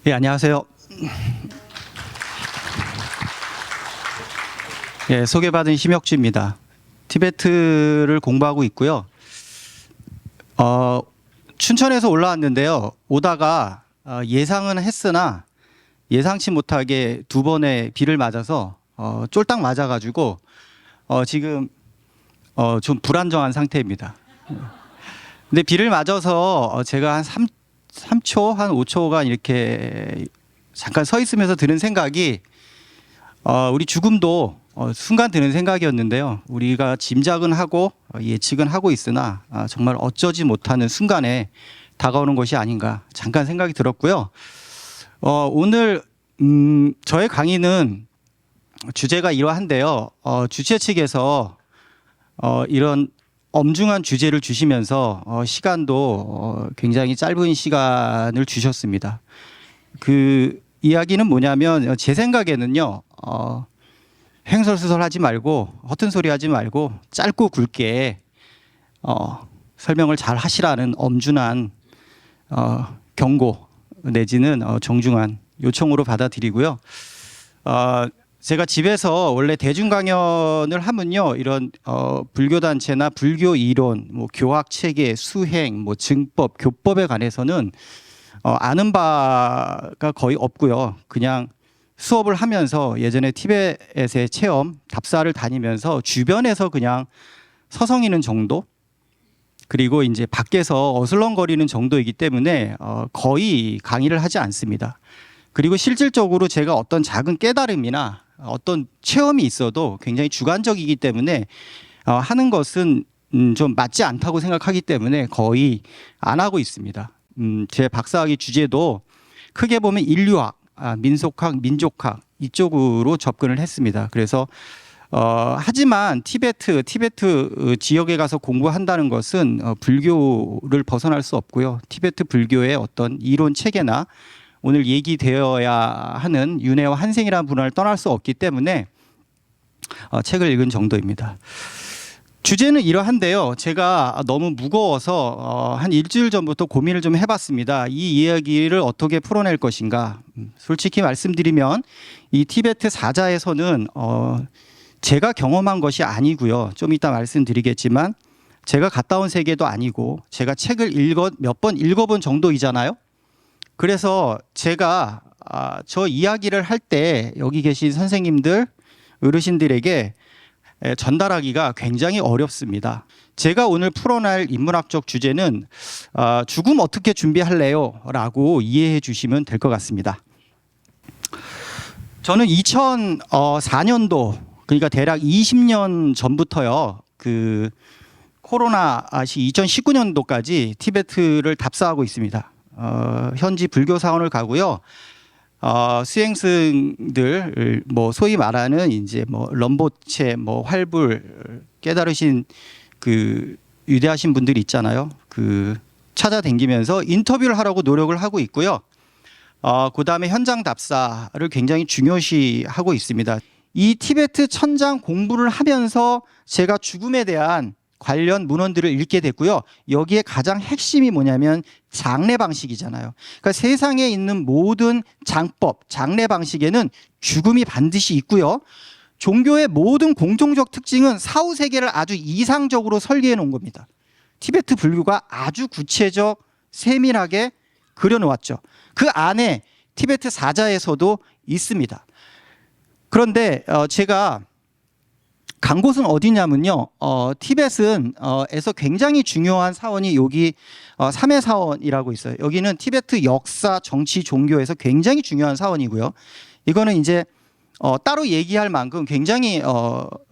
예, 안녕하세요. 예, 소개받은 심혁주입니다. 티베트를 공부하고 있고요. 춘천에서 올라왔는데요. 오다가 예상은 했으나 예상치 못하게 두 번의 비를 맞아서 쫄딱 맞아가지고 지금 좀 불안정한 상태입니다. 근데 비를 맞아서 제가 한 3초, 한 5초간 이렇게 잠깐 서 있으면서 드는 생각이 우리 죽음도 순간 드는 생각이었는데요. 우리가 짐작은 하고 예측은 하고 있으나 정말 어쩌지 못하는 순간에 다가오는 것이 아닌가 잠깐 생각이 들었고요. 오늘 저의 강의는 주제가 이러한데요. 주최 측에서 이런 엄중한 주제를 주시면서 시간도 굉장히 짧은 시간을 주셨습니다. 그 이야기는 뭐냐면 제 생각에는요. 횡설수설하지 말고 허튼 소리 하지 말고 짧고 굵게 설명을 잘 하시라는 엄중한 경고 내지는 정중한 요청으로 받아들이고요. 제가 집에서 원래 대중 강연을 하면요, 이런 불교 단체나 불교 이론, 뭐 교학 체계, 수행, 뭐 증법, 교법에 관해서는 아는 바가 거의 없고요. 그냥 수업을 하면서 예전에 티벳의 체험, 답사를 다니면서 주변에서 그냥 서성이는 정도, 그리고 이제 밖에서 어슬렁거리는 정도이기 때문에 거의 강의를 하지 않습니다. 그리고 실질적으로 제가 어떤 작은 깨달음이나 어떤 체험이 있어도 굉장히 주관적이기 때문에 하는 것은 좀 맞지 않다고 생각하기 때문에 거의 안 하고 있습니다. 제 박사학위 주제도 크게 보면 인류학, 민속학, 민족학 이쪽으로 접근을 했습니다. 그래서 하지만 티베트 지역에 가서 공부한다는 것은 불교를 벗어날 수 없고요. 티베트 불교의 어떤 이론 체계나 오늘 얘기되어야 하는 윤회와 한생이라는 분야를 떠날 수 없기 때문에 책을 읽은 정도입니다. 주제는 이러한데요. 제가 너무 무거워서 한 일주일 전부터 고민을 좀 해봤습니다. 이 이야기를 어떻게 풀어낼 것인가. 솔직히 말씀드리면 이 티베트 사자에서는 제가 경험한 것이 아니고요. 좀 이따 말씀드리겠지만 제가 갔다 온 세계도 아니고 제가 책을 몇 번 읽어본 정도이잖아요. 그래서 제가 저 이야기를 할 때 여기 계신 선생님들, 어르신들에게 전달하기가 굉장히 어렵습니다. 제가 오늘 풀어낼 인문학적 주제는 죽음 어떻게 준비할래요? 라고 이해해 주시면 될 것 같습니다. 저는 2004년도, 그러니까 대략 20년 전부터요, 그 코로나 2019년도까지 티베트를 답사하고 있습니다. 현지 불교 사원을 가고요. 수행승들, 뭐 소위 말하는 이제 뭐 럼보체, 뭐 활불 깨달으신 그 위대하신 분들이 있잖아요. 그 찾아다니면서 인터뷰를 하려고 노력을 하고 있고요. 그 다음에 현장 답사를 굉장히 중요시하고 있습니다. 이 티베트 천장 공부를 하면서 제가 죽음에 대한 관련 문헌들을 읽게 됐고요. 여기에 가장 핵심이 뭐냐면 장례 방식이잖아요. 그러니까 세상에 있는 모든 장법, 장례 방식에는 죽음이 반드시 있고요. 종교의 모든 공통적 특징은 사후 세계를 아주 이상적으로 설계해 놓은 겁니다. 티베트 불교가 아주 구체적, 세밀하게 그려놓았죠. 그 안에 티베트 사자에서도 있습니다. 그런데 제가 간 곳은 어디냐면요. 티벳은 에서 굉장히 중요한 사원이 여기 삼해 사원이라고 있어요. 여기는 티베트 역사, 정치, 종교에서 굉장히 중요한 사원이고요. 이거는 이제 따로 얘기할 만큼 굉장히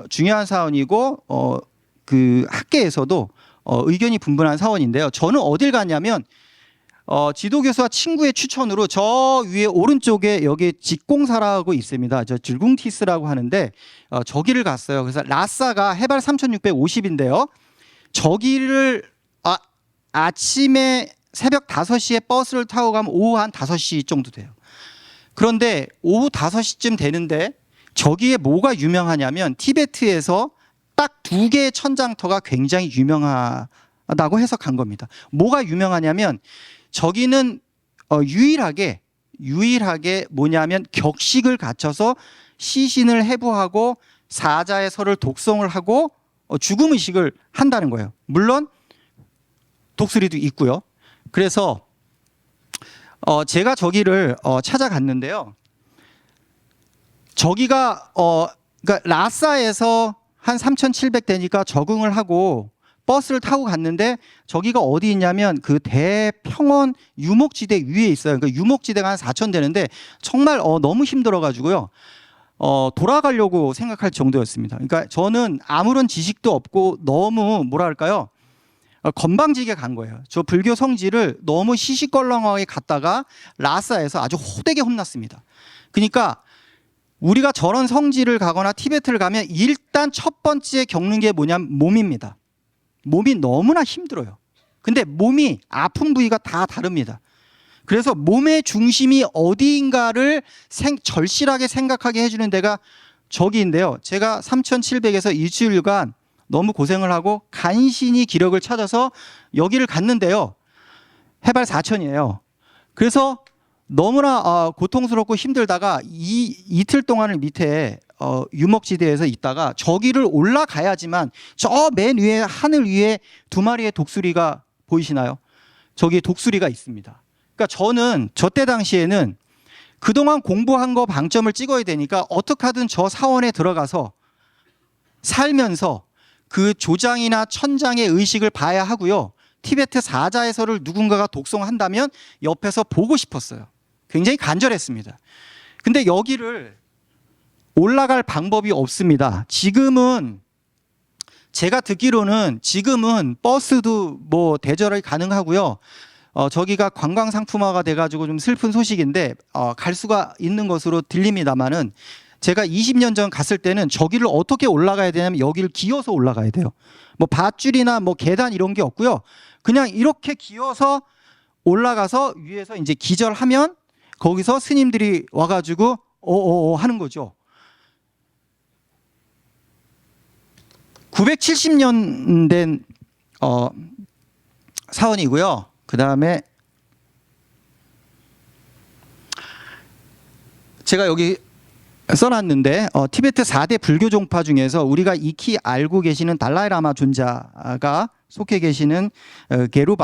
중요한 사원이고 그 학계에서도 의견이 분분한 사원인데요. 저는 어딜 갔냐면 지도교수와 친구의 추천으로 저 위에 오른쪽에 여기 직공사라고 있습니다. 저 질궁티스라고 하는데 저기를 갔어요. 그래서 라사가 해발 3,650인데요. 저기를 아침에 새벽 5시에 버스를 타고 가면 오후 한 5시 정도 돼요. 그런데 오후 5시쯤 되는데 저기에 뭐가 유명하냐면 티베트에서 딱 두 개의 천장터가 굉장히 유명하다고 해서 간 겁니다. 뭐가 유명하냐면 저기는 유일하게 뭐냐면 격식을 갖춰서 시신을 해부하고 사자의 설을 독송을 하고 죽음 의식을 한다는 거예요. 물론 독수리도 있고요. 그래서 제가 저기를 찾아갔는데요. 저기가 그러니까 라싸에서 한 3,700대니까 적응을 하고 버스를 타고 갔는데 저기가 어디 있냐면 그 대평원 유목지대 위에 있어요. 그 유목지대가 한 4,000대인데 정말 너무 힘들어가지고요. 돌아가려고 생각할 정도였습니다. 그러니까 저는 아무런 지식도 없고 너무 뭐랄까요? 건방지게 간 거예요. 저 불교 성지를 너무 시시껄렁하게 갔다가 라싸에서 아주 호되게 혼났습니다. 그러니까 우리가 저런 성지를 가거나 티베트를 가면 일단 첫 번째 겪는 게 뭐냐면 몸입니다. 몸이 너무나 힘들어요. 근데 몸이 아픈 부위가 다 다릅니다. 그래서 몸의 중심이 어디인가를 절실하게 생각하게 해주는 데가 저기인데요. 제가 3,700에서 일주일간 너무 고생을 하고 간신히 기력을 찾아서 여기를 갔는데요. 해발 4,000이에요. 그래서 너무나 고통스럽고 힘들다가 이틀 동안을 밑에 유목지대에서 있다가 저기를 올라가야지만 저 맨 위에 하늘 위에 두 마리의 독수리가 보이시나요? 저기 독수리가 있습니다. 그러니까 저는 저때 당시에는 그동안 공부한 거 방점을 찍어야 되니까 어떻게 하든 저 사원에 들어가서 살면서 그 조장이나 천장의 의식을 봐야 하고요. 티베트 사자해설을 누군가가 독송한다면 옆에서 보고 싶었어요. 굉장히 간절했습니다. 근데 여기를 올라갈 방법이 없습니다. 지금은 제가 듣기로는 지금은 버스도 뭐 대절이 가능하고요. 저기가 관광 상품화가 돼가지고 좀 슬픈 소식인데 갈 수가 있는 것으로 들립니다만은 제가 20년 전 갔을 때는 저기를 어떻게 올라가야 되냐면 여기를 기어서 올라가야 돼요. 뭐 밧줄이나 뭐 계단 이런 게 없고요. 그냥 이렇게 기어서 올라가서 위에서 이제 기절하면 거기서 스님들이 와가지고 하는 거죠. 970년 된 사원이고요. 그 다음에 제가 여기 써놨는데 티베트 4대 불교 종파 중에서 우리가 익히 알고 계시는 달라이라마 존자가 속해 계시는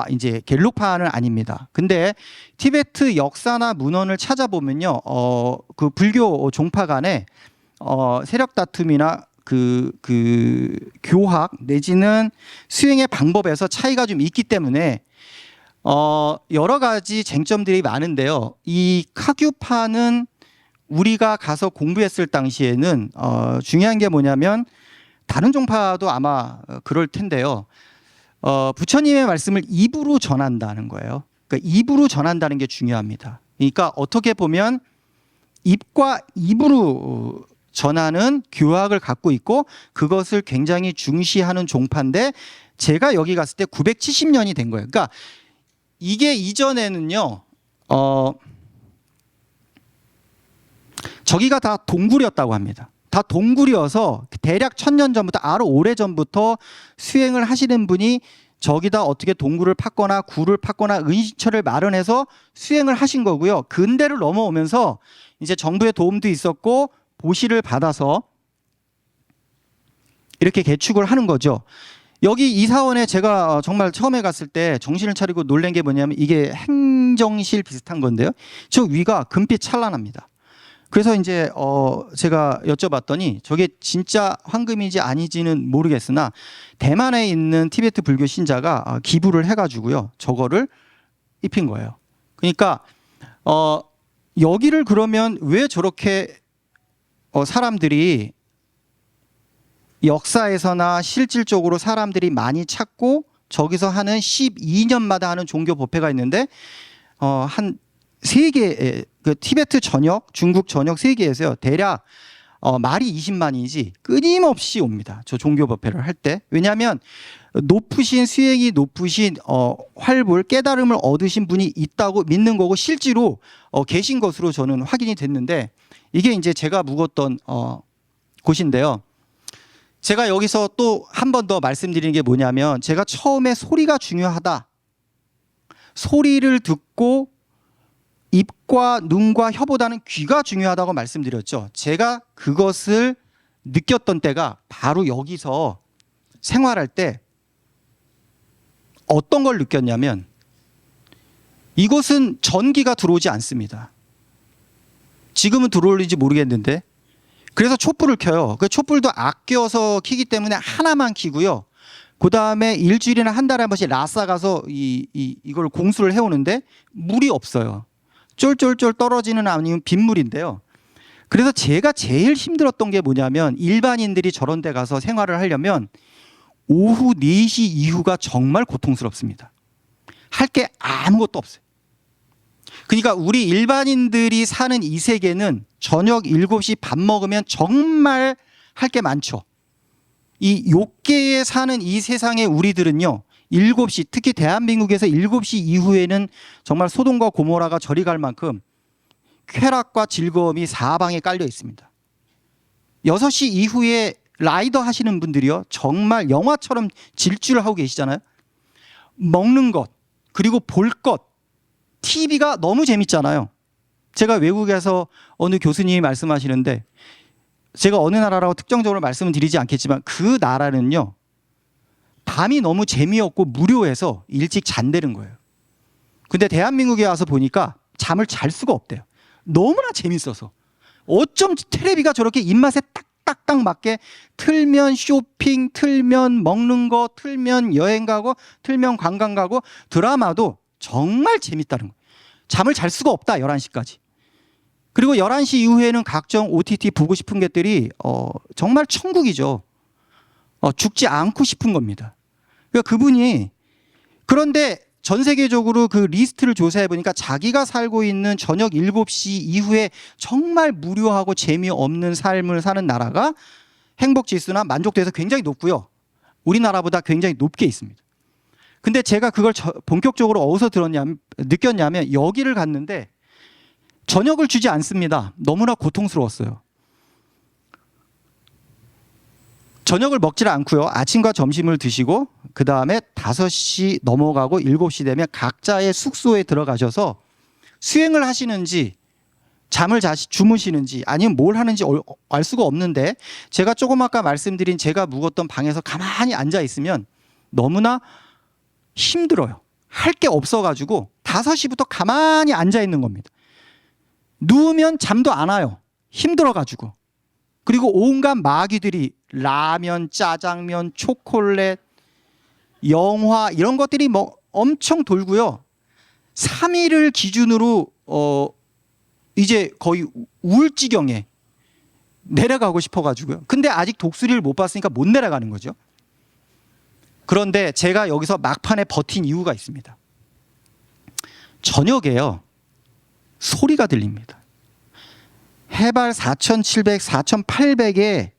이제 겔룩파는 아닙니다. 근데 티베트 역사나 문헌을 찾아보면요, 그 불교 종파 간에 세력 다툼이나 그 교학 내지는 수행의 방법에서 차이가 좀 있기 때문에 여러 가지 쟁점들이 많은데요. 이 카규파는 우리가 가서 공부했을 당시에는 중요한 게 뭐냐면 다른 종파도 아마 그럴 텐데요. 부처님의 말씀을 입으로 전한다는 거예요. 그러니까 입으로 전한다는 게 중요합니다. 그러니까 어떻게 보면 입과 입으로 전하는 교학을 갖고 있고 그것을 굉장히 중시하는 종파인데 제가 여기 갔을 때 970년이 된 거예요. 그러니까 이게 이전에는요. 저기가 다 동굴이었다고 합니다. 다 동굴이어서 대략 1000년 전부터 아주 오래전부터 수행을 하시는 분이 저기다 어떻게 동굴을 팠거나 굴을 팠거나 은신처를 마련해서 수행을 하신 거고요. 근대를 넘어오면서 이제 정부의 도움도 있었고 보시를 받아서 이렇게 개축을 하는 거죠. 여기 이 사원에 제가 정말 처음에 갔을 때 정신을 차리고 놀란 게 뭐냐면 이게 행정실 비슷한 건데요. 저 위가 금빛 찬란합니다. 그래서 이제 제가 여쭤봤더니 저게 진짜 황금인지 아닌지는 모르겠으나 대만에 있는 티베트 불교 신자가 기부를 해가지고요 저거를 입힌 거예요. 그러니까 여기를 그러면 왜 저렇게 사람들이 역사에서나 실질적으로 사람들이 많이 찾고 저기서 하는 12년마다 하는 종교 법회가 있는데 한 3개 그 티베트 전역, 중국 전역 3개에서요 대략 말이 20만이지 끊임없이 옵니다. 저 종교 법회를 할 때. 왜냐하면 높으신 수행이 높으신 활불 깨달음을 얻으신 분이 있다고 믿는 거고 실제로 계신 것으로 저는 확인이 됐는데 이게 이제 제가 묵었던 곳인데요. 제가 여기서 또 한 번 더 말씀드리는 게 뭐냐면, 제가 처음에 소리가 중요하다, 소리를 듣고 입과 눈과 혀보다는 귀가 중요하다고 말씀드렸죠. 제가 그것을 느꼈던 때가 바로 여기서 생활할 때 어떤 걸 느꼈냐면, 이곳은 전기가 들어오지 않습니다. 지금은 들어올는지 모르겠는데, 그래서 촛불을 켜요. 그 촛불도 아껴서 켜기 때문에 하나만 켜고요. 그 다음에 일주일이나 한 달에 한 번씩 라싸 가서 이걸 공수를 해오는데 물이 없어요. 쫄쫄쫄 떨어지는 아니면 빗물인데요. 그래서 제가 제일 힘들었던 게 뭐냐면, 일반인들이 저런 데 가서 생활을 하려면 오후 4시 이후가 정말 고통스럽습니다. 할 게 아무것도 없어요. 그러니까 우리 일반인들이 사는 이 세계는 저녁 7시 밥 먹으면 정말 할 게 많죠. 이 욕계에 사는 이 세상의 우리들은요, 7시, 특히 대한민국에서 7시 이후에는 정말 소돔과 고모라가 저리 갈 만큼 쾌락과 즐거움이 사방에 깔려 있습니다. 6시 이후에 라이더 하시는 분들이요, 정말 영화처럼 질주를 하고 계시잖아요. 먹는 것, 그리고 볼 것, TV가 너무 재밌잖아요. 제가 외국에서 어느 교수님이 말씀하시는데, 제가 어느 나라라고 특정적으로 말씀은 드리지 않겠지만 그 나라는요, 밤이 너무 재미없고 무료해서 일찍 잔대는 거예요. 근데 대한민국에 와서 보니까 잠을 잘 수가 없대요. 너무나 재밌어서. 어쩜 텔레비가 저렇게 입맛에 딱딱딱 맞게, 틀면 쇼핑, 틀면 먹는 거, 틀면 여행 가고, 틀면 관광 가고, 드라마도 정말 재밌다는 거예요. 잠을 잘 수가 없다, 11시까지. 그리고 11시 이후에는 각종 OTT 보고 싶은 것들이 정말 천국이죠. 죽지 않고 싶은 겁니다. 그러니까 그분이, 그런데 전 세계적으로 그 리스트를 조사해 보니까 자기가 살고 있는 저녁 7시 이후에 정말 무료하고 재미없는 삶을 사는 나라가 행복지수나 만족도에서 굉장히 높고요, 우리나라보다 굉장히 높게 있습니다. 근데 제가 그걸 본격적으로 어디서 느꼈냐면, 여기를 갔는데 저녁을 주지 않습니다. 너무나 고통스러웠어요. 저녁을 먹질 않고요, 아침과 점심을 드시고 그 다음에 5시 넘어가고 7시 되면 각자의 숙소에 들어가셔서 수행을 하시는지 잠을 주무시는지 아니면 뭘 하는지 알 수가 없는데, 제가 조금 아까 말씀드린 제가 묵었던 방에서 가만히 앉아 있으면 너무나 힘들어요. 할 게 없어가지고 5시부터 가만히 앉아 있는 겁니다. 누우면 잠도 안 와요. 힘들어가지고. 그리고 온갖 마귀들이 라면, 짜장면, 초콜릿, 영화 이런 것들이 뭐 엄청 돌고요. 3일을 기준으로 이제 거의 우울지경에 내려가고 싶어가지고요. 근데 아직 독수리를 못 봤으니까 못 내려가는 거죠. 그런데 제가 여기서 막판에 버틴 이유가 있습니다. 저녁에요, 소리가 들립니다. 해발 4,700, 4,800에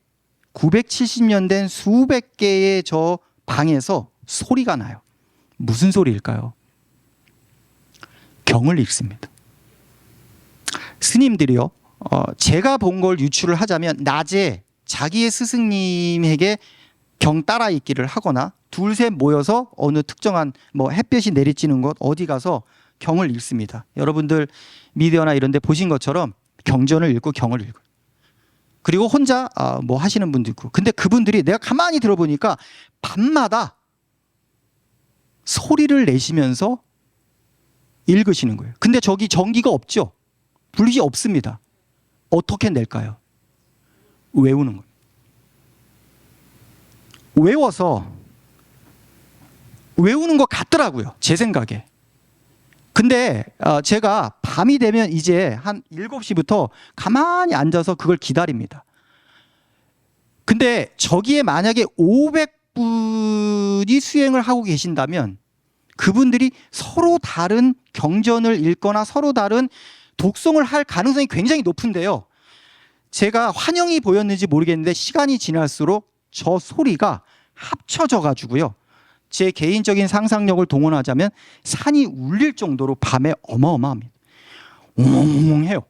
970년 된 수백 개의 저 방에서 소리가 나요. 무슨 소리일까요? 경을 읽습니다. 스님들이요, 제가 본 걸 유추를 하자면 낮에 자기의 스승님에게 경 따라 읽기를 하거나 둘셋 모여서 어느 특정한 뭐 햇볕이 내리쬐는 곳 어디 가서 경을 읽습니다. 여러분들 미디어나 이런 데 보신 것처럼 경전을 읽고 경을 읽고, 그리고 혼자 뭐 하시는 분도 있고. 근데 그분들이 내가 가만히 들어보니까 밤마다 소리를 내시면서 읽으시는 거예요. 근데 저기 전기가 없죠. 불이 없습니다. 어떻게 낼까요? 외우는 거예요. 외워서 외우는 것 같더라고요, 제 생각에. 근데 제가 밤이 되면 이제 한 7시부터 가만히 앉아서 그걸 기다립니다. 근데 저기에 만약에 500분이 수행을 하고 계신다면 그분들이 서로 다른 경전을 읽거나 서로 다른 독송을 할 가능성이 굉장히 높은데요, 제가 환영이 보였는지 모르겠는데 시간이 지날수록 저 소리가 합쳐져 가지고요, 제 개인적인 상상력을 동원하자면 산이 울릴 정도로 밤에 어마어마합니다. 웅웅해요.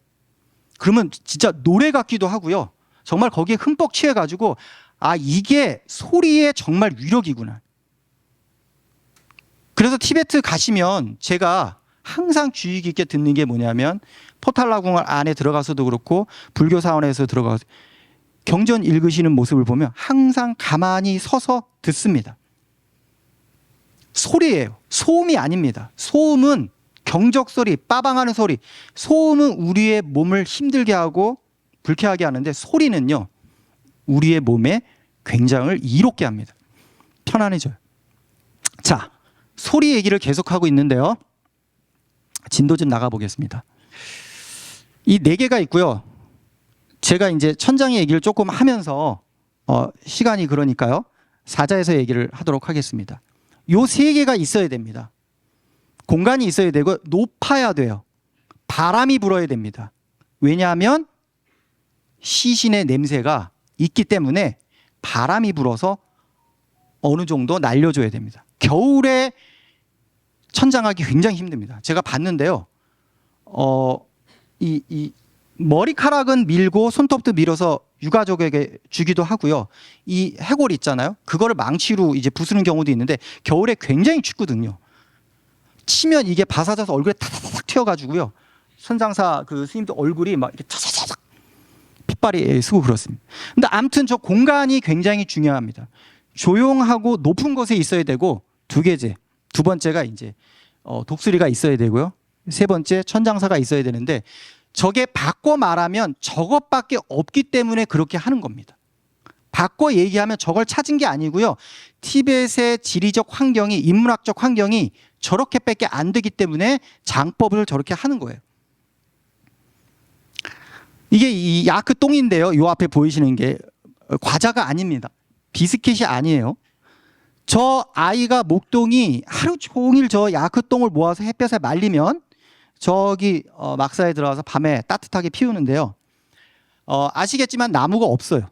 그러면 진짜 노래 같기도 하고요, 정말 거기에 흠뻑 취해가지고 아, 이게 소리의 정말 위력이구나. 그래서 티베트 가시면 제가 항상 주의 깊게 듣는 게 뭐냐면 포탈라궁 안에 들어가서도 그렇고 불교 사원에서 들어가서 경전 읽으시는 모습을 보면 항상 가만히 서서 듣습니다. 소리예요. 소음이 아닙니다. 소음은 경적 소리, 빠방하는 소리. 소음은 우리의 몸을 힘들게 하고 불쾌하게 하는데 소리는요, 우리의 몸에 굉장히 이롭게 합니다. 편안해져요. 자, 소리 얘기를 계속하고 있는데요. 진도 좀 나가보겠습니다. 이 4개가 있고요. 제가 이제 천장의 얘기를 조금 하면서 시간이 그러니까요. 사자에서 얘기를 하도록 하겠습니다. 요 3개가 있어야 됩니다. 공간이 있어야 되고 높아야 돼요. 바람이 불어야 됩니다. 왜냐하면 시신의 냄새가 있기 때문에 바람이 불어서 어느 정도 날려줘야 됩니다. 겨울에 천장하기 굉장히 힘듭니다. 제가 봤는데요. 이 머리카락은 밀고 손톱도 밀어서 유가족에게 주기도 하고요. 이 해골 있잖아요. 그거를 망치로 이제 부수는 경우도 있는데 겨울에 굉장히 춥거든요. 치면 이게 바사져서 얼굴에 탁탁탁 튀어가지고요. 선장사 그 스님도 얼굴이 막 이렇게 차차차삭 핏발이 쓰고 그렇습니다. 근데 아무튼 저 공간이 굉장히 중요합니다. 조용하고 높은 곳에 있어야 되고 두 번째가 이제 독수리가 있어야 되고요. 3번째 천장사가 있어야 되는데 저게 바꿔 말하면 저것밖에 없기 때문에 그렇게 하는 겁니다. 바꿔 얘기하면 저걸 찾은 게 아니고요. 티벳의 지리적 환경이, 인문학적 환경이 저렇게밖에 안 되기 때문에 장법을 저렇게 하는 거예요. 이게 이 야크 똥인데요. 이 앞에 보이시는 게 과자가 아닙니다. 비스킷이 아니에요. 저 아이가 목동이 하루 종일 저 야크 똥을 모아서 햇볕에 말리면 저기 막사에 들어가서 밤에 따뜻하게 피우는데요. 아시겠지만 나무가 없어요.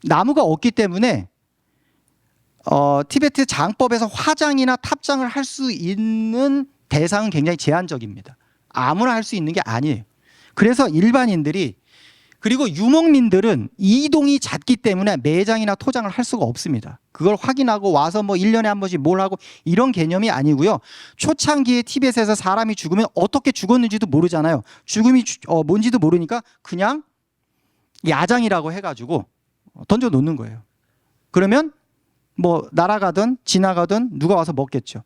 나무가 없기 때문에 티베트 장법에서 화장이나 탑장을 할 수 있는 대상은 굉장히 제한적입니다. 아무나 할 수 있는 게 아니에요. 그래서 일반인들이 그리고 유목민들은 이동이 잦기 때문에 매장이나 토장을 할 수가 없습니다. 그걸 확인하고 와서 뭐 1년에 한 번씩 뭘 하고 이런 개념이 아니고요. 초창기에 티벳에서 사람이 죽으면 어떻게 죽었는지도 모르잖아요. 죽음이 뭔지도 모르니까 그냥 야장이라고 해가지고 던져 놓는 거예요. 그러면 뭐 날아가든 지나가든 누가 와서 먹겠죠.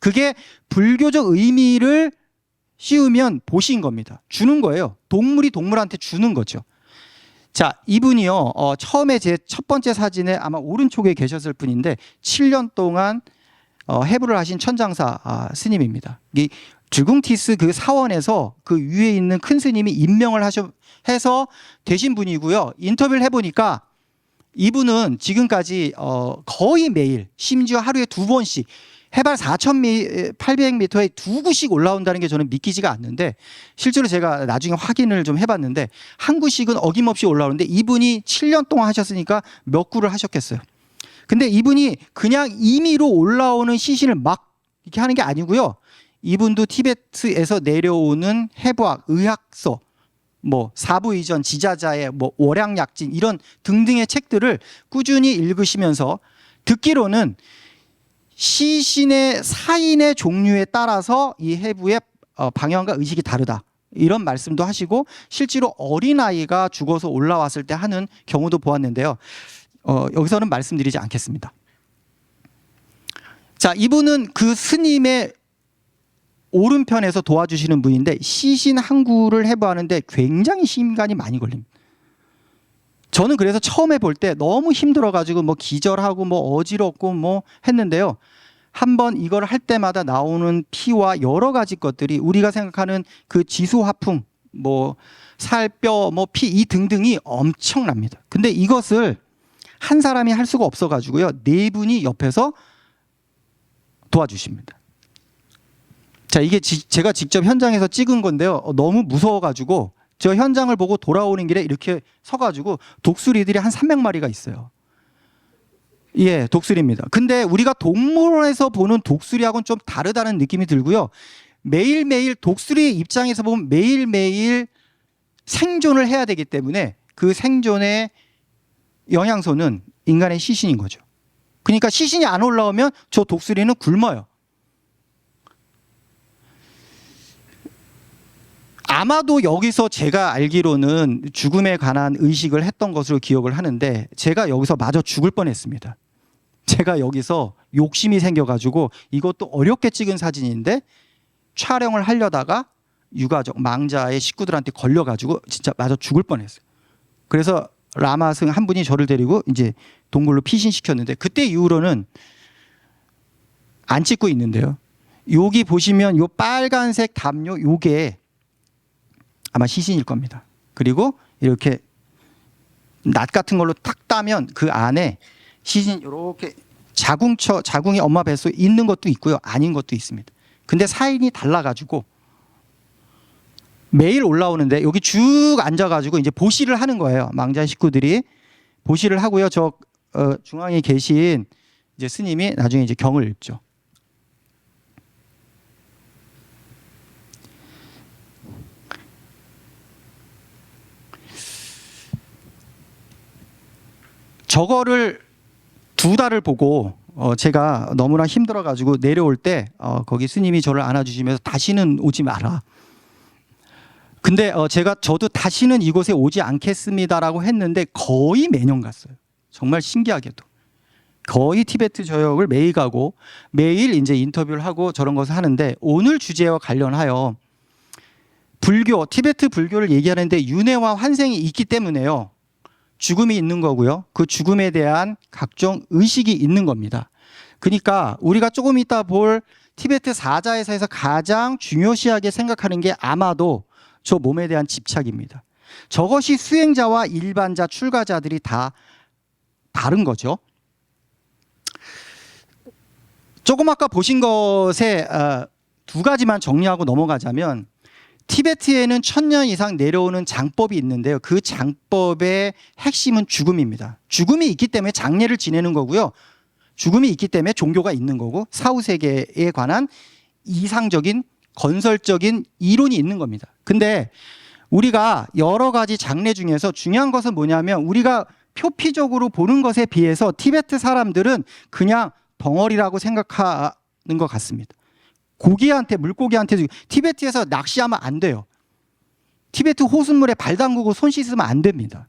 그게 불교적 의미를 씌우면 보신 겁니다. 주는 거예요. 동물이 동물한테 주는 거죠. 자, 이분이요. 처음에 제 첫 번째 사진에 아마 오른쪽에 계셨을 분인데 7년 동안 해부를 하신 천장사 스님입니다. 이 드궁티스 그 사원에서 그 위에 있는 큰 스님이 임명을 해서 되신 분이고요. 인터뷰를 해보니까 이분은 지금까지 거의 매일 심지어 하루에 2번씩 해발 4,800m에 2구씩 올라온다는 게 저는 믿기지가 않는데 실제로 제가 나중에 확인을 좀 해봤는데 한 구씩은 어김없이 올라오는데 이분이 7년 동안 하셨으니까 몇 구를 하셨겠어요. 근데 이분이 그냥 임의로 올라오는 시신을 막 이렇게 하는 게 아니고요. 이분도 티베트에서 내려오는 해부학, 의학서, 뭐 사부이전, 지자자의 뭐 월양약진 이런 등등의 책들을 꾸준히 읽으시면서 듣기로는 시신의 사인의 종류에 따라서 이 해부의 방향과 의식이 다르다. 이런 말씀도 하시고 실제로 어린아이가 죽어서 올라왔을 때 하는 경우도 보았는데요. 여기서는 말씀드리지 않겠습니다. 자, 이분은 그 스님의 오른편에서 도와주시는 분인데 시신 한 구를 해부하는데 굉장히 시간이 많이 걸립니다. 저는 그래서 처음에 볼 때 너무 힘들어가지고 뭐 기절하고 뭐 어지럽고 뭐 했는데요. 한번 이걸 할 때마다 나오는 피와 여러 가지 것들이 우리가 생각하는 그 지수화풍, 뭐 살, 뼈, 뭐 피 이 등등이 엄청납니다. 근데 이것을 한 사람이 할 수가 없어가지고요. 4분이 옆에서 도와주십니다. 자, 이게 제가 직접 현장에서 찍은 건데요. 너무 무서워가지고 저 현장을 보고 돌아오는 길에 이렇게 서가지고 독수리들이 한 300마리가 있어요. 예, 독수리입니다. 근데 우리가 동물원에서 보는 독수리하고는 좀 다르다는 느낌이 들고요. 매일매일 독수리의 입장에서 보면 매일매일 생존을 해야 되기 때문에 그 생존에 영양소는 인간의 시신인 거죠. 그러니까 시신이 안 올라오면 저 독수리는 굶어요. 아마도 여기서 제가 알기로는 죽음에 관한 의식을 했던 것으로 기억을 하는데 제가 여기서 마저 죽을 뻔했습니다. 제가 여기서 욕심이 생겨가지고 이것도 어렵게 찍은 사진인데 촬영을 하려다가 유가족 망자의 식구들한테 걸려가지고 진짜 마저 죽을 뻔했어요. 그래서 라마승 한 분이 저를 데리고 이제 동굴로 피신시켰는데 그때 이후로는 안 찍고 있는데요. 여기 보시면 요 빨간색 담요 요게 아마 시신일 겁니다. 그리고 이렇게 낫 같은 걸로 탁 따면 그 안에 시신 이렇게 자궁이 엄마 뱃속에 있는 것도 있고요. 아닌 것도 있습니다. 근데 사인이 달라가지고 매일 올라오는데 여기 쭉 앉아가지고 이제 보시를 하는 거예요. 망자 식구들이 보시를 하고요. 저 중앙에 계신 이제 스님이 나중에 이제 경을 읽죠. 저거를 2달을 보고 제가 너무나 힘들어가지고 내려올 때 거기 스님이 저를 안아주시면서 다시는 오지 마라. 근데 저도 다시는 이곳에 오지 않겠습니다라고 했는데 거의 매년 갔어요. 정말 신기하게도. 거의 티베트 저역을 매일 가고 매일 이제 인터뷰를 하고 저런 것을 하는데 오늘 주제와 관련하여 불교, 티베트 불교를 얘기하는데 윤회와 환생이 있기 때문에요. 죽음이 있는 거고요. 그 죽음에 대한 각종 의식이 있는 겁니다. 그러니까 우리가 조금 이따 볼 티베트 사자에서에서 가장 중요시하게 생각하는 게 아마도 저 몸에 대한 집착입니다. 저것이 수행자와 일반자, 출가자들이 다 다른 거죠. 조금 아까 보신 것에 2가지만 정리하고 넘어가자면 티베트에는 1000년 이상 내려오는 장법이 있는데요. 그 장법의 핵심은 죽음입니다. 죽음이 있기 때문에 장례를 지내는 거고요. 죽음이 있기 때문에 종교가 있는 거고 사후세계에 관한 이상적인 건설적인 이론이 있는 겁니다. 근데 우리가 여러 가지 장례 중에서 중요한 것은 뭐냐면 우리가 표피적으로 보는 것에 비해서 티베트 사람들은 그냥 덩어리라고 생각하는 것 같습니다. 물고기한테 티베트에서 낚시하면 안 돼요. 티베트 호수물에 발 담그고 손 씻으면 안 됩니다.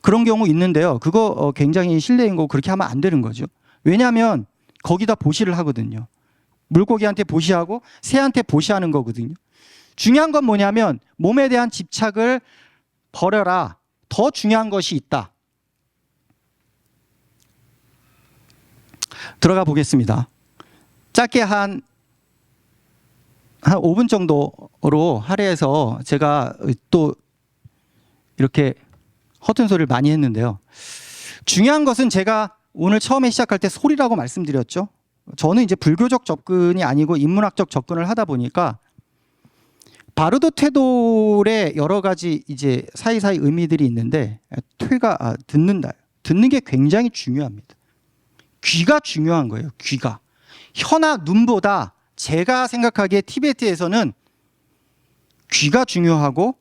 그런 경우 있는데요. 그거 굉장히 실례인 거고 그렇게 하면 안 되는 거죠. 왜냐하면 거기다 보시를 하거든요. 물고기한테 보시하고 새한테 보시하는 거거든요. 중요한 건 뭐냐면 몸에 대한 집착을 버려라. 더 중요한 것이 있다. 들어가 보겠습니다. 짧게 한 5분 정도로 할애해서 제가 또 이렇게 허튼 소리를 많이 했는데요. 중요한 것은 제가 오늘 처음에 시작할 때 소리라고 말씀드렸죠. 저는 이제 불교적 접근이 아니고 인문학적 접근을 하다 보니까 바르도 퇴돌의 여러 가지 이제 사이사이 의미들이 있는데 듣는다. 듣는 게 굉장히 중요합니다. 귀가 중요한 거예요. 귀가. 혀나 눈보다 제가 생각하기에 티베트에서는 귀가 중요하고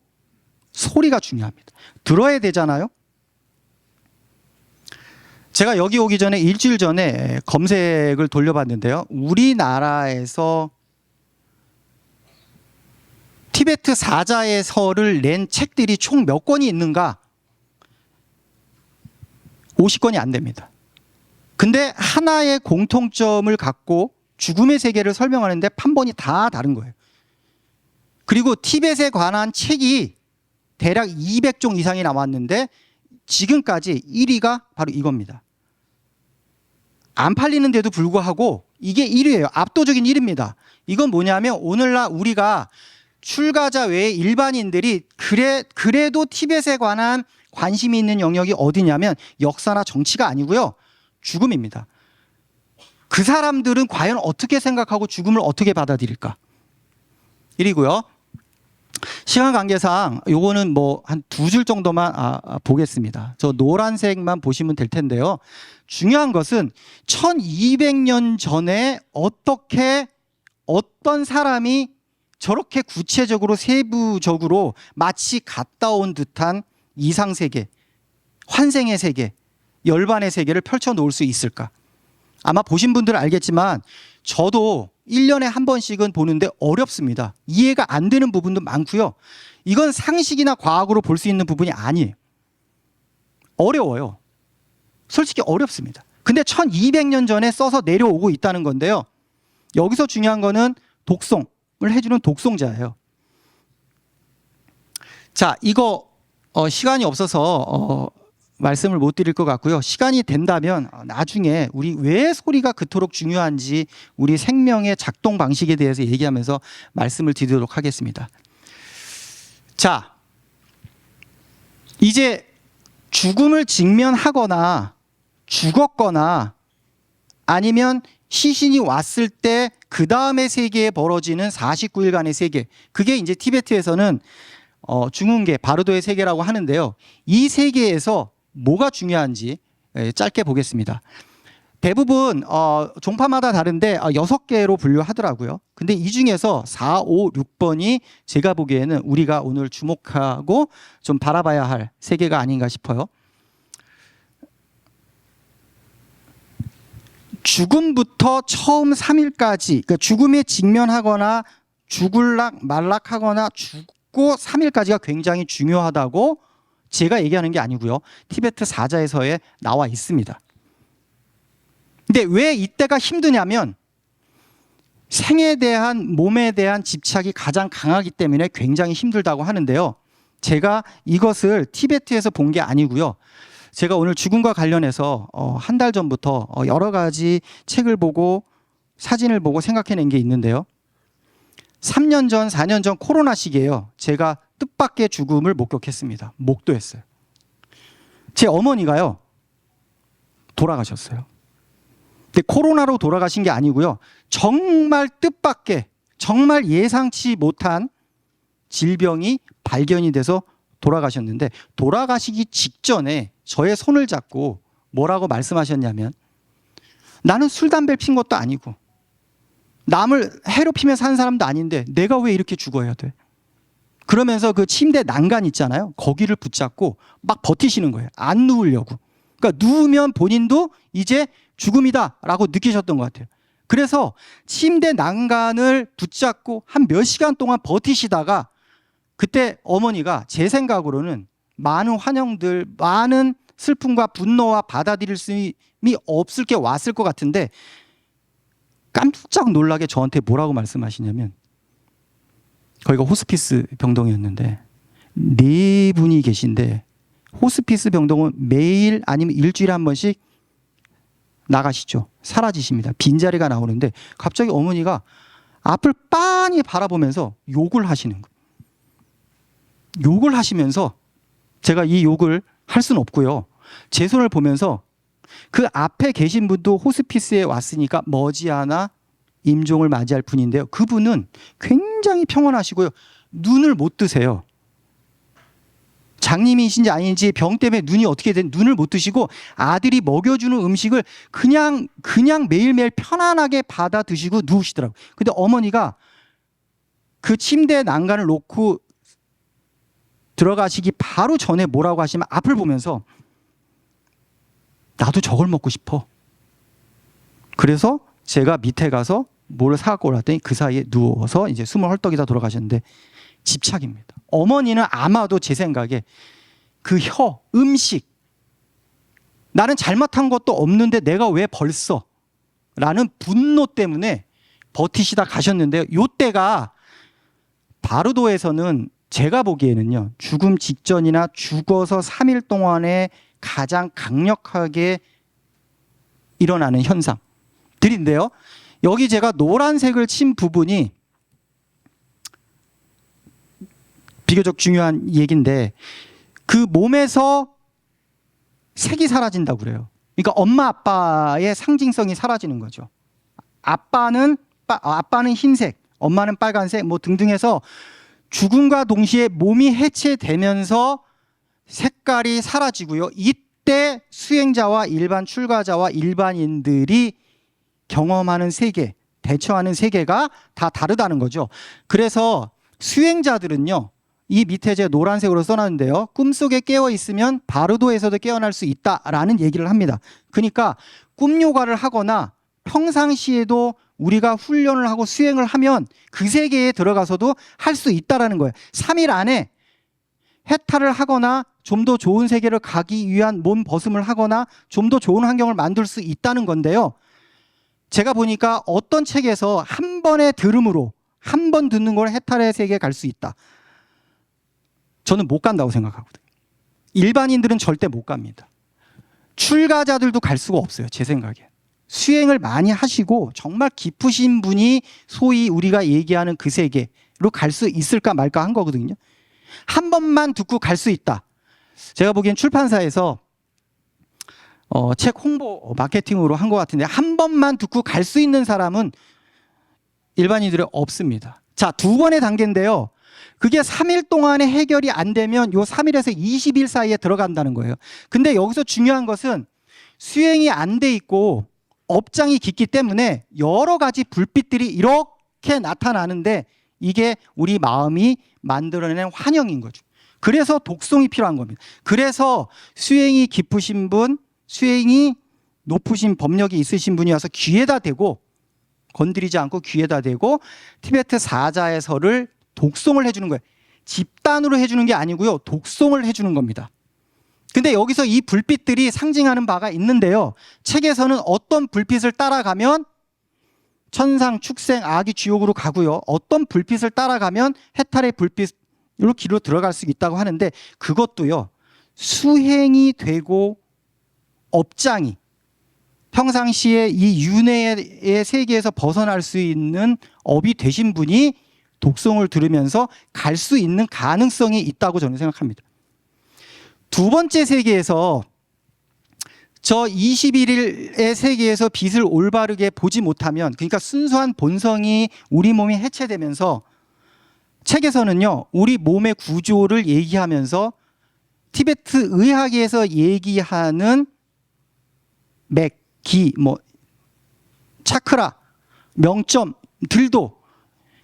소리가 중요합니다. 들어야 되잖아요. 제가 여기 오기 전에 일주일 전에 검색을 돌려봤는데요. 우리나라에서 티베트 사자의 설을 낸 책들이 총 몇 권이 있는가? 50권이 안 됩니다. 근데 하나의 공통점을 갖고 죽음의 세계를 설명하는데 판본이 다 다른 거예요. 그리고 티벳에 관한 책이 대략 200종 이상이 나왔는데 지금까지 1위가 바로 이겁니다. 안 팔리는데도 불구하고 이게 1위예요. 압도적인 1위입니다. 이건 뭐냐면 오늘날 우리가 출가자 외에 일반인들이 그래도 티벳에 관한 관심이 있는 영역이 어디냐면 역사나 정치가 아니고요. 죽음입니다. 그 사람들은 과연 어떻게 생각하고 죽음을 어떻게 받아들일까? 1위고요. 시간 관계상 요거는 뭐 한 2줄 정도만 보겠습니다. 저 노란색만 보시면 될 텐데요. 중요한 것은 1200년 전에 어떤 사람이 저렇게 구체적으로 세부적으로 마치 갔다 온 듯한 이상세계 환생의 세계, 열반의 세계를 펼쳐놓을 수 있을까? 아마 보신 분들은 알겠지만 저도 1년에 한 번씩은 보는데 어렵습니다. 이해가 안 되는 부분도 많고요. 이건 상식이나 과학으로 볼 수 있는 부분이 아니에요. 어려워요. 솔직히 어렵습니다. 근데 1200년 전에 써서 내려오고 있다는 건데요. 여기서 중요한 거는 독송을 해주는 독송자예요. 자, 이거 시간이 없어서 말씀을 못 드릴 것 같고요. 시간이 된다면 나중에 우리 왜 소리가 그토록 중요한지 우리 생명의 작동 방식에 대해서 얘기하면서 말씀을 드리도록 하겠습니다. 자, 이제 죽음을 직면하거나 죽었거나 아니면 시신이 왔을 때 그 다음의 세계에 벌어지는 49일간의 세계, 그게 이제 티베트에서는 중흥계, 바르도의 세계라고 하는데요. 이 세계에서 뭐가 중요한지 짧게 보겠습니다. 대부분 종파마다 다른데 6개로 분류하더라고요. 근데 이 중에서 4, 5, 6번이 제가 보기에는 우리가 오늘 주목하고 좀 바라봐야 할 세계가 아닌가 싶어요. 죽음부터 처음 3일까지, 그러니까 죽음에 직면하거나 죽을락 말락하거나 죽고 3일까지가 굉장히 중요하다고 제가 얘기하는 게 아니고요. 티베트 사자에서에 나와 있습니다. 근데 왜 이때가 힘드냐면 생에 대한, 몸에 대한 집착이 가장 강하기 때문에 굉장히 힘들다고 하는데요. 제가 이것을 티베트에서 본 게 아니고요. 제가 오늘 죽음과 관련해서 한 달 전부터 여러 가지 책을 보고 사진을 보고 생각해낸 게 있는데요. 3년 전, 4년 전 코로나 시기에요. 제가 뜻밖의 죽음을 목격했습니다. 목도했어요. 제 어머니가요, 돌아가셨어요. 근데 코로나로 돌아가신 게 아니고요. 정말 뜻밖의, 정말 예상치 못한 질병이 발견이 돼서 돌아가셨는데, 돌아가시기 직전에 저의 손을 잡고 뭐라고 말씀하셨냐면, 나는 술, 담배를 핀 것도 아니고 남을 해롭히며 사는 사람도 아닌데 내가 왜 이렇게 죽어야 돼? 그러면서 그 침대 난간 있잖아요. 거기를 붙잡고 막 버티시는 거예요. 안 누우려고. 그러니까 누우면 본인도 이제 죽음이다 라고 느끼셨던 것 같아요. 그래서 침대 난간을 붙잡고 한 몇 시간 동안 버티시다가 그때 어머니가 제 생각으로는 많은 환영들, 많은 슬픔과 분노와 받아들일 수이 없을 게 왔을 것 같은데 깜짝 놀라게 저한테 뭐라고 말씀하시냐면, 거기가 호스피스 병동이었는데 4분이 계신데 호스피스 병동은 매일 아니면 일주일에 한 번씩 나가시죠. 사라지십니다. 빈자리가 나오는데 갑자기 어머니가 앞을 빤히 바라보면서 욕을 하시는 거예요. 욕을 하시면서 제가 이 욕을 할 수는 없고요. 제 손을 보면서 그 앞에 계신 분도 호스피스에 왔으니까 머지않아 임종을 맞이할 분인데요. 그분은 굉장히 평온하시고요. 눈을 못 뜨세요. 장님이신지 아닌지 병 때문에 눈이 어떻게 된 눈을 못 뜨시고 아들이 먹여주는 음식을 그냥 매일매일 편안하게 받아 드시고 누우시더라고요. 근데 어머니가 그 침대 난간을 놓고 들어가시기 바로 전에 뭐라고 하시면 앞을 보면서 나도 저걸 먹고 싶어. 그래서 제가 밑에 가서 뭐를 사갖고 올랐더니 그 사이에 누워서 이제 숨을 헐떡이다 돌아가셨는데 집착입니다. 어머니는 아마도 제 생각에 그 음식, 나는 잘못한 것도 없는데 내가 왜 벌써 라는 분노 때문에 버티시다 가셨는데요. 요때가 바르도에서는 제가 보기에는요, 죽음 직전이나 죽어서 3일 동안에 가장 강력하게 일어나는 현상들인데요. 여기 제가 노란색을 친 부분이 비교적 중요한 얘기인데, 그 몸에서 색이 사라진다고 그래요. 그러니까 엄마 아빠의 상징성이 사라지는 거죠. 아빠는 흰색, 엄마는 빨간색 뭐 등등 해서 죽음과 동시에 몸이 해체되면서 색깔이 사라지고요. 이때 수행자와 일반 출가자와 일반인들이 경험하는 세계, 대처하는 세계가 다 다르다는 거죠. 그래서 수행자들은요, 이 밑에 제가 노란색으로 써놨는데요. 꿈속에 깨어 있으면 바르도에서도 깨어날 수 있다라는 얘기를 합니다. 그러니까 꿈 요가를 하거나 평상시에도 우리가 훈련을 하고 수행을 하면 그 세계에 들어가서도 할 수 있다라는 거예요. 3일 안에 해탈을 하거나 좀 더 좋은 세계를 가기 위한 몸 벗음을 하거나 좀 더 좋은 환경을 만들 수 있다는 건데요. 제가 보니까 어떤 책에서 한 번의 들음으로 한 번 듣는 걸 해탈의 세계에 갈 수 있다. 저는 못 간다고 생각하거든요. 일반인들은 절대 못 갑니다. 출가자들도 갈 수가 없어요. 제 생각에. 수행을 많이 하시고 정말 깊으신 분이 소위 우리가 얘기하는 그 세계로 갈 수 있을까 말까 한 거거든요. 한 번만 듣고 갈 수 있다. 제가 보기엔 출판사에서 책 홍보 마케팅으로 한 것 같은데 한 번만 듣고 갈 수 있는 사람은 일반인들은 없습니다. 자, 두 번의 단계인데요. 그게 3일 동안에 해결이 안 되면 요 3일에서 20일 사이에 들어간다는 거예요. 근데 여기서 중요한 것은 수행이 안 돼 있고 업장이 깊기 때문에 여러 가지 불빛들이 이렇게 나타나는데 이게 우리 마음이 만들어낸 환영인 거죠. 그래서 독송이 필요한 겁니다. 그래서 수행이 깊으신 분, 수행이 높으신 법력이 있으신 분이 와서 귀에다 대고 건드리지 않고 귀에다 대고 티베트 사자의 설을 독송을 해주는 거예요. 집단으로 해주는 게 아니고요. 독송을 해주는 겁니다. 근데 여기서 이 불빛들이 상징하는 바가 있는데요. 책에서는 어떤 불빛을 따라가면 천상, 축생, 악이 지옥으로 가고요. 어떤 불빛을 따라가면 해탈의 불빛으로 길로 들어갈 수 있다고 하는데 그것도요. 수행이 되고 업장이 평상시에 이 윤회의 세계에서 벗어날 수 있는 업이 되신 분이 독송을 들으면서 갈 수 있는 가능성이 있다고 저는 생각합니다. 두 번째 세계에서 저 21일의 세계에서 빛을 올바르게 보지 못하면 그러니까 순수한 본성이 우리 몸이 해체되면서 책에서는요. 우리 몸의 구조를 얘기하면서 티베트 의학에서 얘기하는 맥, 기, 차크라, 명점들도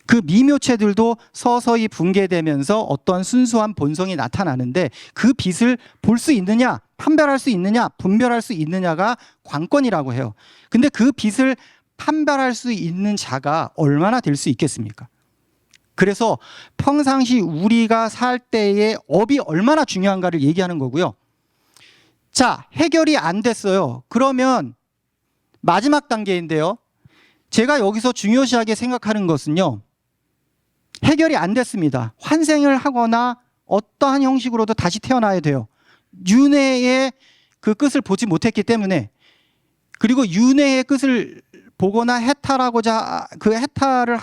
그 미묘체들도 서서히 붕괴되면서 어떤 순수한 본성이 나타나는데 그 빛을 볼 수 있느냐, 판별할 수 있느냐, 분별할 수 있느냐가 관건이라고 해요. 근데 그 빛을 판별할 수 있는 자가 얼마나 될 수 있겠습니까? 그래서 평상시 우리가 살 때의 업이 얼마나 중요한가를 얘기하는 거고요. 자, 해결이 안 됐어요. 그러면 마지막 단계인데요. 제가 여기서 중요시하게 생각하는 것은요. 해결이 안 됐습니다. 환생을 하거나 어떠한 형식으로도 다시 태어나야 돼요. 윤회의 그 끝을 보지 못했기 때문에 그리고 윤회의 끝을 보거나 해탈하고자 그 해탈을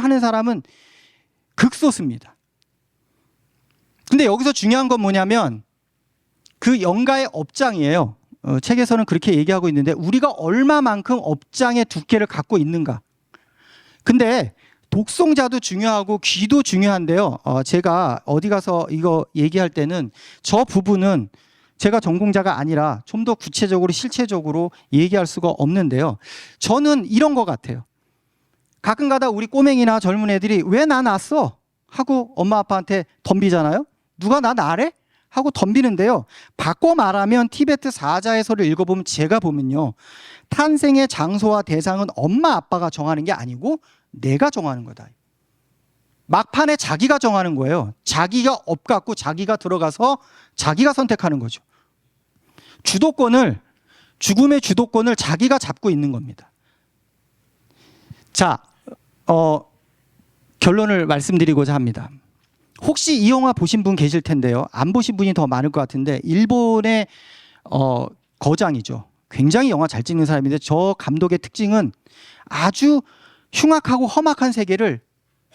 하는 사람은 극소수입니다. 근데 여기서 중요한 건 뭐냐면 그 영가의 업장이에요. 책에서는 그렇게 얘기하고 있는데 우리가 얼마만큼 업장의 두께를 갖고 있는가. 근데 독송자도 중요하고 귀도 중요한데요. 제가 어디 가서 이거 얘기할 때는 저 부분은 제가 전공자가 아니라 좀 더 구체적으로 실체적으로 얘기할 수가 없는데요. 저는 이런 것 같아요. 가끔가다 우리 꼬맹이나 젊은 애들이 왜 나 낳았어? 하고 엄마 아빠한테 덤비잖아요. 누가 나 낳으래? 하고 덤비는데요. 바꿔 말하면 티베트 사자의 설을 읽어보면 제가 보면요. 탄생의 장소와 대상은 엄마 아빠가 정하는 게 아니고 내가 정하는 거다. 막판에 자기가 정하는 거예요. 자기가 업 갖고 자기가 들어가서 자기가 선택하는 거죠. 죽음의 주도권을 자기가 잡고 있는 겁니다. 자, 결론을 말씀드리고자 합니다. 혹시 이 영화 보신 분 계실 텐데요. 안 보신 분이 더 많을 것 같은데 일본의 거장이죠. 굉장히 영화 잘 찍는 사람인데 저 감독의 특징은 아주 흉악하고 험악한 세계를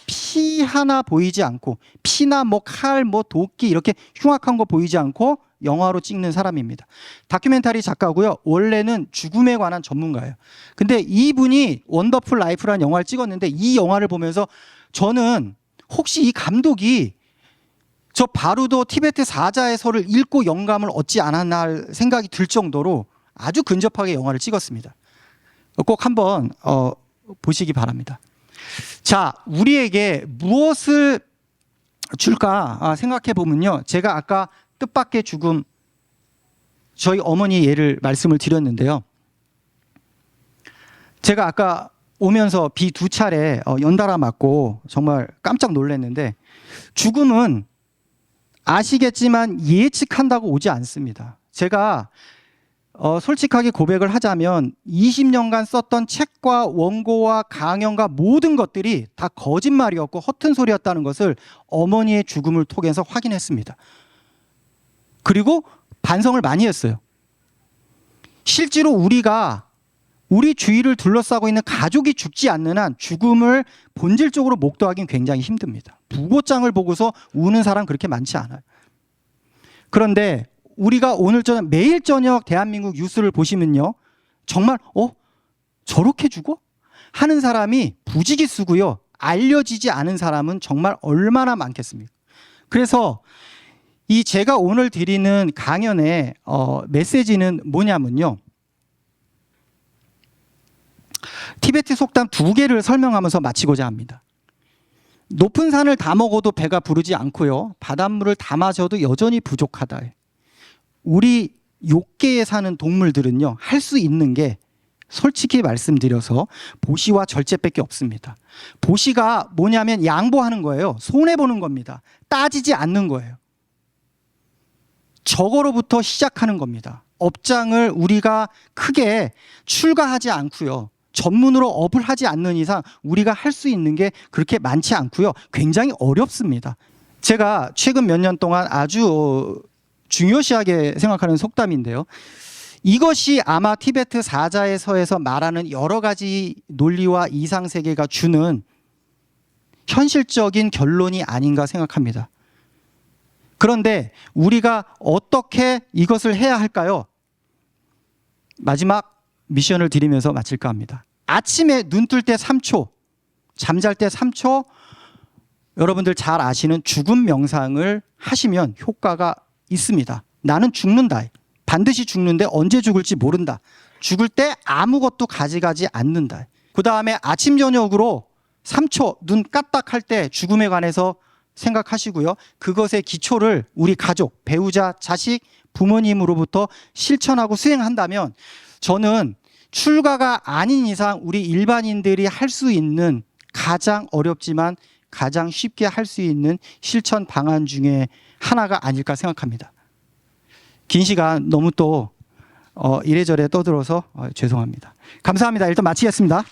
피 하나 보이지 않고 피나 칼, 도끼 이렇게 흉악한 거 보이지 않고 영화로 찍는 사람입니다. 다큐멘터리 작가고요. 원래는 죽음에 관한 전문가예요. 근데 이분이 원더풀 라이프라는 영화를 찍었는데 이 영화를 보면서 저는 혹시 이 감독이 저 바루도 티베트 사자의 설을 읽고 영감을 얻지 않았나 할 생각이 들 정도로 아주 근접하게 영화를 찍었습니다. 꼭 한번 보시기 바랍니다. 자, 우리에게 무엇을 줄까 생각해 보면요. 제가 아까 뜻밖의 죽음, 저희 어머니 예를 말씀을 드렸는데요. 제가 아까 오면서 비 2차례 연달아 맞고 정말 깜짝 놀랐는데, 죽음은 아시겠지만 예측한다고 오지 않습니다. 제가 솔직하게 고백을 하자면 20년간 썼던 책과 원고와 강연과 모든 것들이 다 거짓말이었고 허튼 소리였다는 것을 어머니의 죽음을 통해서 확인했습니다. 그리고 반성을 많이 했어요. 실제로 우리 주위를 둘러싸고 있는 가족이 죽지 않는 한 죽음을 본질적으로 목도하기는 굉장히 힘듭니다. 부고장을 보고서 우는 사람 그렇게 많지 않아요. 그런데 우리가 오늘 저녁, 매일 저녁 대한민국 뉴스를 보시면요, 정말 저렇게 죽어? 하는 사람이 부지기수고요. 알려지지 않은 사람은 정말 얼마나 많겠습니까? 그래서 이 제가 오늘 드리는 강연의 메시지는 뭐냐면요, 티베트 속담 2개를 설명하면서 마치고자 합니다. 높은 산을 다 먹어도 배가 부르지 않고요, 바닷물을 다 마셔도 여전히 부족하다. 우리 욕계에 사는 동물들은요, 할 수 있는 게 솔직히 말씀드려서 보시와 절제밖에 없습니다. 보시가 뭐냐면 양보하는 거예요. 손해보는 겁니다. 따지지 않는 거예요. 저거로부터 시작하는 겁니다. 업장을 우리가 크게 출가하지 않고요, 전문으로 업을 하지 않는 이상 우리가 할 수 있는 게 그렇게 많지 않고요, 굉장히 어렵습니다. 제가 최근 몇 년 동안 아주 중요시하게 생각하는 속담인데요, 이것이 아마 티베트 사자의 서에서 말하는 여러 가지 논리와 이상세계가 주는 현실적인 결론이 아닌가 생각합니다. 그런데 우리가 어떻게 이것을 해야 할까요? 마지막 미션을 드리면서 마칠까 합니다. 아침에 눈 뜰 때 3초, 잠잘 때 3초, 여러분들 잘 아시는 죽음 명상을 하시면 효과가 있습니다. 나는 죽는다. 반드시 죽는데 언제 죽을지 모른다. 죽을 때 아무것도 가져가지 않는다. 그 다음에 아침 저녁으로 3초 눈 까딱할 때 죽음에 관해서 생각하시고요, 그것의 기초를 우리 가족, 배우자, 자식, 부모님으로부터 실천하고 수행한다면, 저는 출가가 아닌 이상 우리 일반인들이 할 수 있는 가장 어렵지만 가장 쉽게 할 수 있는 실천 방안 중에 하나가 아닐까 생각합니다. 긴 시간 너무 또 이래저래 떠들어서 죄송합니다. 감사합니다. 일단 마치겠습니다.